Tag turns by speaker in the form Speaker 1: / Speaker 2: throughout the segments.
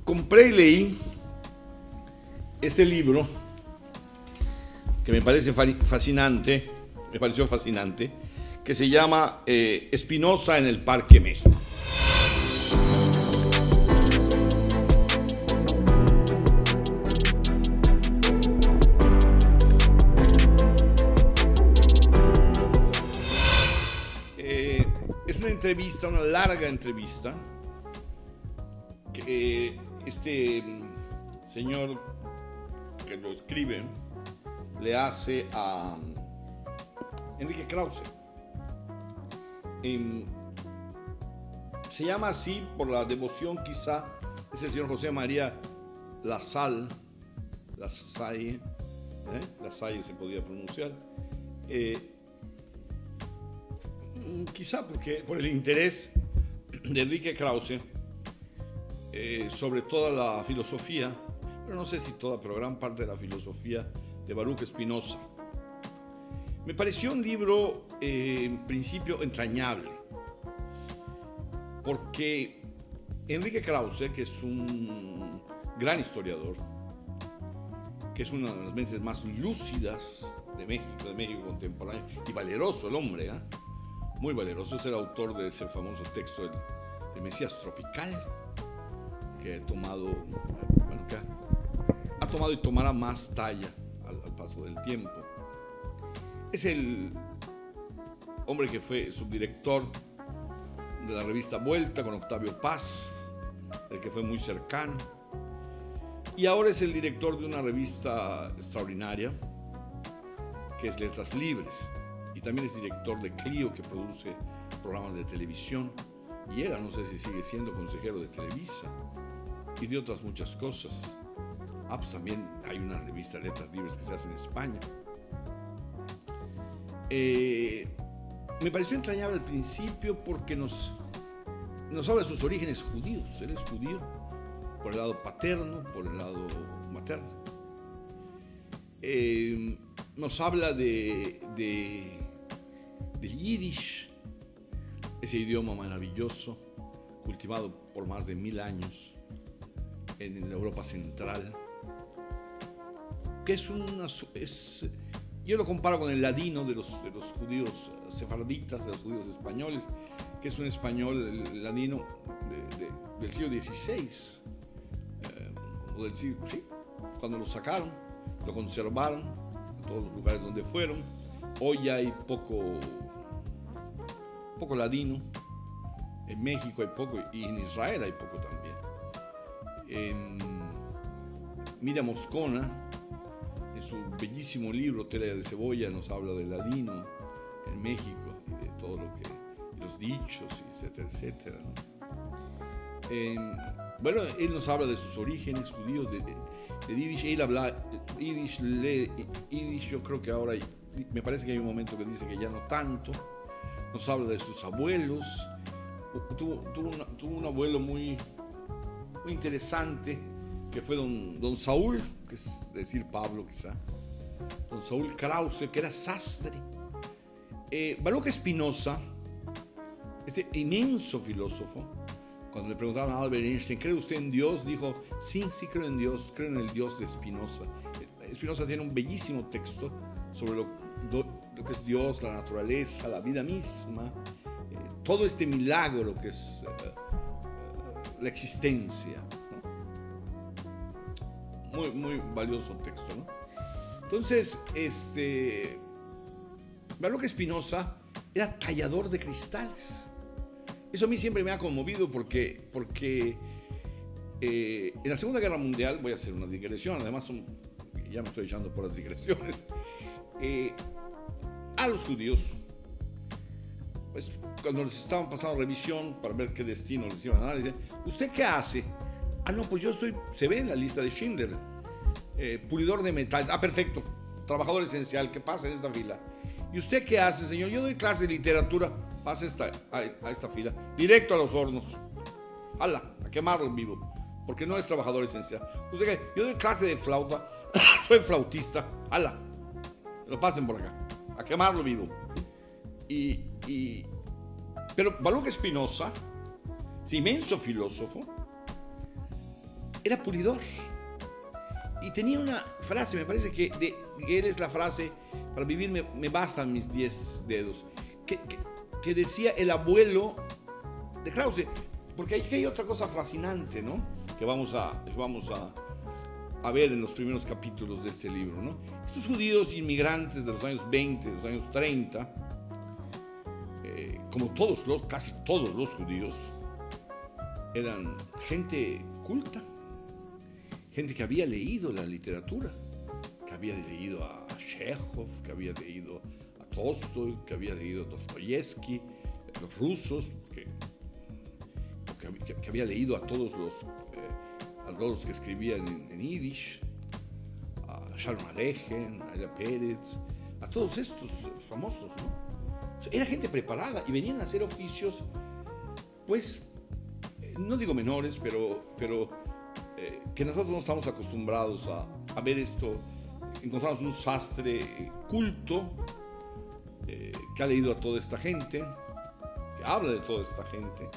Speaker 1: Compré y leí este libro que me parece fascinante, me pareció fascinante, que se llama Spinoza en el Parque México. Es una entrevista, una larga entrevista, que este señor que lo escribe le hace a Enrique Krause. Se llama así por la devoción, quizá, es el señor José María Lasalle, Lasalle se podía pronunciar, quizá por el interés de Enrique Krause sobre toda la filosofía, pero no sé si toda, pero gran parte de la filosofía de Baruch Spinoza. Me pareció un libro, en principio, entrañable, porque Enrique Krause, que es un gran historiador, que es una de las mentes más lúcidas de México contemporáneo, y valeroso el hombre, muy valeroso, es el autor de ese famoso texto, el Mesías Tropical, que ha tomado y tomará más talla al paso del tiempo. Es el hombre que fue subdirector de la revista Vuelta con Octavio Paz, el que fue muy cercano, y ahora es el director de una revista extraordinaria que es Letras Libres, y también es director de Clio, que produce programas de televisión, y era, no sé si sigue siendo, consejero de Televisa y de otras muchas cosas. Pues también hay una revista Letras Libres que se hace en España. Me pareció entrañable al principio porque nos habla de sus orígenes judíos. Él es judío por el lado paterno, por el lado materno. Nos habla del Yiddish, ese idioma maravilloso, cultivado por más de 1000 años en la Europa Central, que yo lo comparo con el ladino de los judíos sefarditas, de los judíos españoles, que es un español ladino del siglo XVI, o del siglo, sí, cuando lo sacaron, lo conservaron en todos los lugares donde fueron. Hoy hay poco ladino, en México hay poco, y en Israel hay poco también. Miriam Moscona, en su bellísimo libro Tela de Cebolla, nos habla del ladino en México y de todo lo que, los dichos, etcétera, etcétera, ¿no? Bueno, él nos habla de sus orígenes judíos, de Yiddish. Él habla Yiddish, yo creo que ahora, me parece que hay un momento que dice que ya no tanto. Nos habla de sus abuelos. Tuvo un abuelo muy interesante, que fue don Saúl, que es decir Pablo quizá, don Saúl Krause, que era sastre. Baruch Spinoza, este inmenso filósofo, cuando le preguntaron a Albert Einstein, ¿cree usted en Dios?, dijo, sí creo en Dios, creo en el Dios de Spinoza. Spinoza tiene un bellísimo texto sobre lo que es Dios, la naturaleza, la vida misma, todo este milagro que es la existencia, ¿no? Muy valioso texto, ¿no? Entonces, Baruch Spinoza era tallador de cristales. Eso a mí siempre me ha conmovido porque en la Segunda Guerra Mundial, voy a hacer una digresión, además ya me estoy echando por las digresiones, a los judíos, pues cuando les estaban pasando revisión para ver qué destino les iban a dar, dicen, ¿usted qué hace? No, pues yo soy, se ve en la lista de Schindler, pulidor de metales. Perfecto, trabajador esencial, que pasa en esta fila. ¿Y usted qué hace, señor? Yo doy clase de literatura, pasa a esta fila, directo a los hornos. ¡Hala! A quemarlo en vivo, porque no es trabajador esencial. ¿Usted qué? Yo doy clase de flauta, soy flautista. ¡Hala! Lo pasen por acá, a quemarlo vivo. Pero Baruch Spinoza, ese inmenso filósofo, era pulidor. Y tenía una frase, me parece que de él es la frase: para vivir me bastan mis 10 dedos, que decía el abuelo de Krause. Porque aquí hay otra cosa fascinante, ¿no? Que vamos a ver en los primeros capítulos de este libro, ¿no? Estos judíos inmigrantes de los años 20, de los años 30, como casi todos los judíos, eran gente culta, gente que había leído la literatura, que había leído a Chekhov, que había leído a Tolstoy, que había leído a Dostoyevsky, los rusos, que había leído a todos los que escribían en Yiddish, a Sharon Alejen, a Ella Pérez, a todos estos famosos, ¿no? O sea, era gente preparada y venían a hacer oficios, pues, no digo menores, pero que nosotros no estamos acostumbrados a ver esto. Encontramos un sastre culto que ha leído a toda esta gente, que habla de toda esta gente.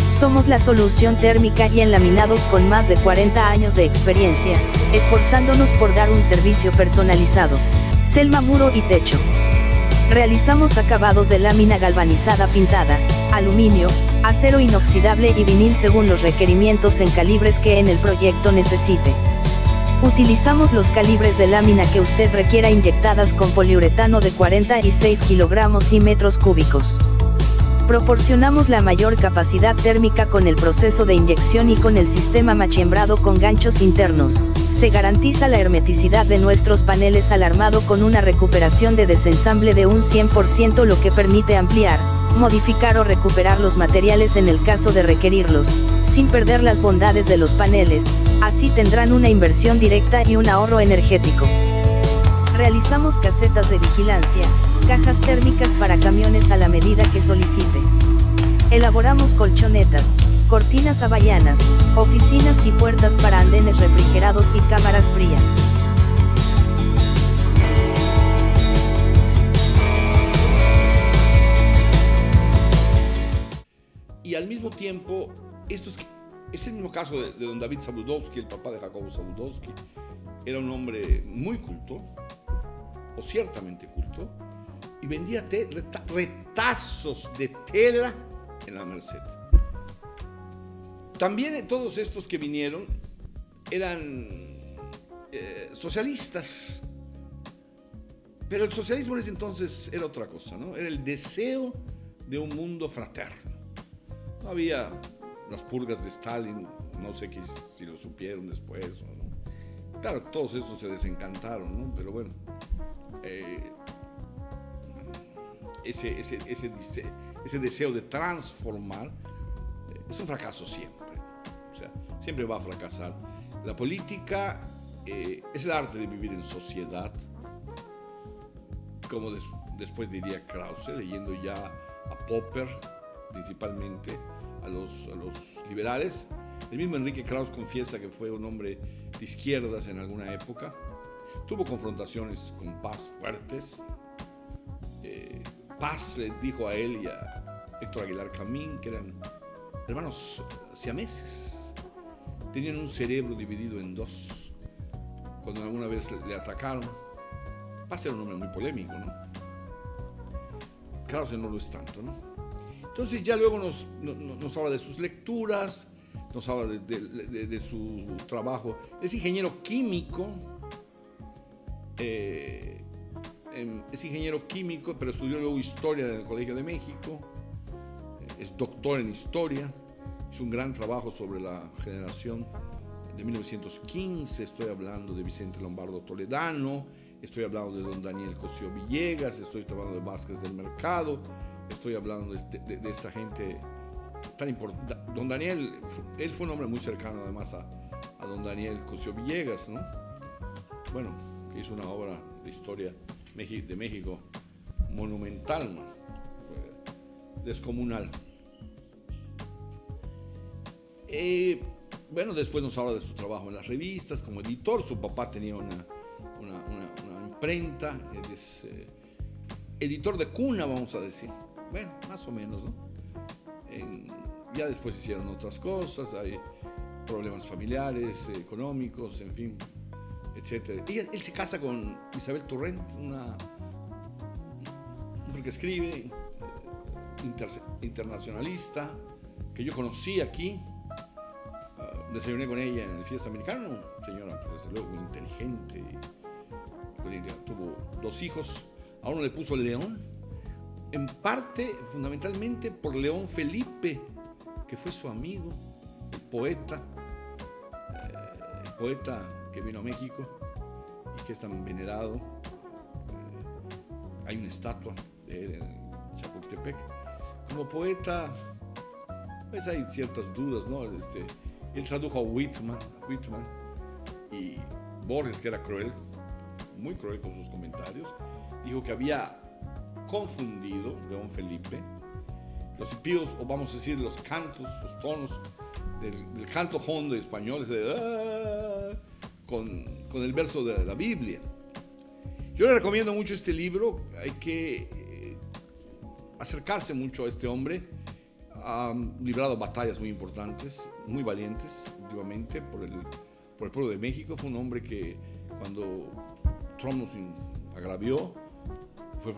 Speaker 2: Somos la solución térmica y en laminados con más de 40 años de experiencia, esforzándonos por dar un servicio personalizado. Selma Muro y Techo. Realizamos acabados de lámina galvanizada pintada, aluminio, acero inoxidable y vinil según los requerimientos en calibres que en el proyecto necesite. Utilizamos los calibres de lámina que usted requiera inyectadas con poliuretano de 46 kilogramos y metros cúbicos. Proporcionamos la mayor capacidad térmica con el proceso de inyección y con el sistema machembrado con ganchos internos. Se garantiza la hermeticidad de nuestros paneles al armado con una recuperación de desensamble de un 100%, lo que permite ampliar, modificar o recuperar los materiales en el caso de requerirlos, sin perder las bondades de los paneles. Así tendrán una inversión directa y un ahorro energético. Realizamos casetas de vigilancia, cajas térmicas para camiones a la medida que solicite. Elaboramos colchonetas, cortinas hawaianas, oficinas y puertas para andenes refrigerados y cámaras frías.
Speaker 1: Y al mismo tiempo, es el mismo caso de don David Zabudowski, el papá de Jacobo Zabudowski. Era un hombre muy culto, o ciertamente culto, y vendía retazos de tela en la Merced. También todos estos que vinieron eran socialistas, pero el socialismo en ese entonces era otra cosa, ¿no? Era el deseo de un mundo fraterno. No había las purgas de Stalin, no sé si lo supieron después o no. Claro, todos estos se desencantaron, ¿no? Pero bueno, ese deseo de transformar es un fracaso siempre. O sea, siempre va a fracasar. La política es el arte de vivir en sociedad, como después diría Krause, leyendo ya a Popper, principalmente a los liberales. El mismo Enrique Krause confiesa que fue un hombre de izquierdas en alguna época. Tuvo confrontaciones con Paz fuertes. Paz le dijo a él y a Héctor Aguilar Camín que eran hermanos siameses. Tenían un cerebro dividido en dos. Cuando alguna vez le atacaron, Paz era un hombre muy polémico, ¿no? Krause no lo es tanto, ¿no? Entonces ya luego nos habla de sus lecturas, nos habla de su trabajo. Es ingeniero químico. Es ingeniero químico, pero estudió luego historia en el Colegio de México. Es doctor en historia. Hizo un gran trabajo sobre la generación de 1915. Estoy hablando de Vicente Lombardo Toledano. Estoy hablando de don Daniel Cosío Villegas. Estoy hablando de Vázquez del Mercado. Estoy hablando de esta gente tan importante. Don Daniel, él fue un hombre muy cercano además a don Daniel Cosío Villegas, ¿no? Bueno, que hizo una obra de historia de México monumental, ¿no? Descomunal. Bueno, después nos habla de su trabajo en las revistas como editor. Su papá tenía una imprenta. Él es editor de cuna, vamos a decir. Bueno, más o menos, ¿no? Ya después hicieron otras cosas. problemas familiares, económicos, en fin, etc. Él se casa con Isabel Torrent, una mujer que escribe, internacionalista, que yo conocí aquí. Desayuné con ella en el Fiesta Americana, señora, desde luego, muy inteligente. Tuvo 2 hijos, a uno le puso León, en parte, fundamentalmente, por León Felipe, que fue su amigo, el poeta que vino a México y que es tan venerado. Hay una estatua de él en Chapultepec. Como poeta, pues hay ciertas dudas, ¿no? Él tradujo a Whitman y Borges, que era cruel, muy cruel con sus comentarios, dijo que había confundido León Felipe los hipios, o vamos a decir los cantos, los tonos del canto hondo español, con el verso de la Biblia. Yo le recomiendo mucho este libro. Hay que acercarse mucho a este hombre. Ha librado batallas muy importantes, muy valientes, últimamente, por el pueblo de México. Fue un hombre que, cuando Trump nos agravió, fue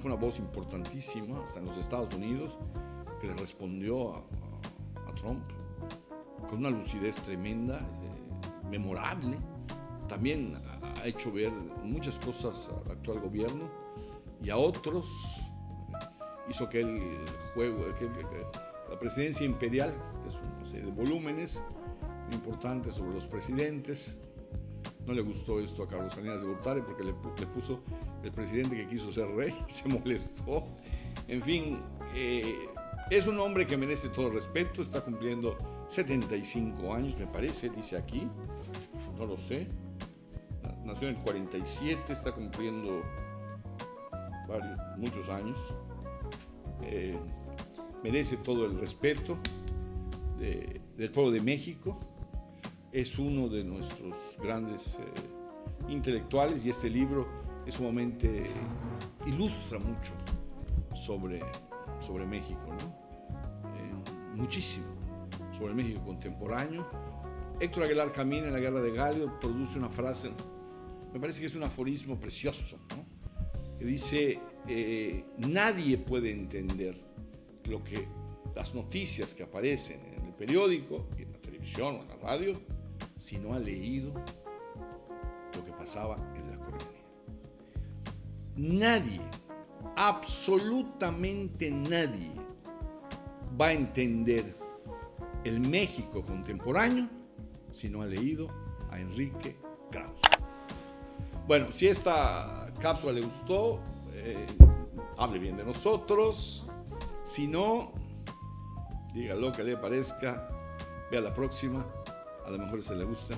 Speaker 1: una voz importantísima, hasta en los Estados Unidos, que le respondió a Trump con una lucidez tremenda, memorable. También ha hecho ver muchas cosas al actual gobierno y a otros. Hizo que la presidencia imperial, que es una serie de volúmenes muy importantes sobre los presidentes. No le gustó esto a Carlos Salinas de Gortari, porque le puso el presidente que quiso ser rey, se molestó. En fin, es un hombre que merece todo el respeto. Está cumpliendo 75 años, me parece, dice aquí, no lo sé. Nació en el 47, está cumpliendo muchos años. Merece todo el respeto del pueblo de México. Es uno de nuestros grandes intelectuales, y este libro sumamente ilustra mucho sobre México, ¿no? Muchísimo sobre el México contemporáneo. Héctor Aguilar Camín, en La Guerra de Gallo, produce una frase, me parece que es un aforismo precioso, ¿no? Que dice: nadie puede entender las noticias que aparecen en el periódico, y en la televisión o en la radio, si no ha leído lo que pasaba en la colonia. Nadie, absolutamente nadie, va a entender el México contemporáneo si no ha leído a Enrique Krauze. Bueno, si esta cápsula le gustó, hable bien de nosotros. Si no, diga lo que le parezca. Vea la próxima, a lo mejor se le gusta.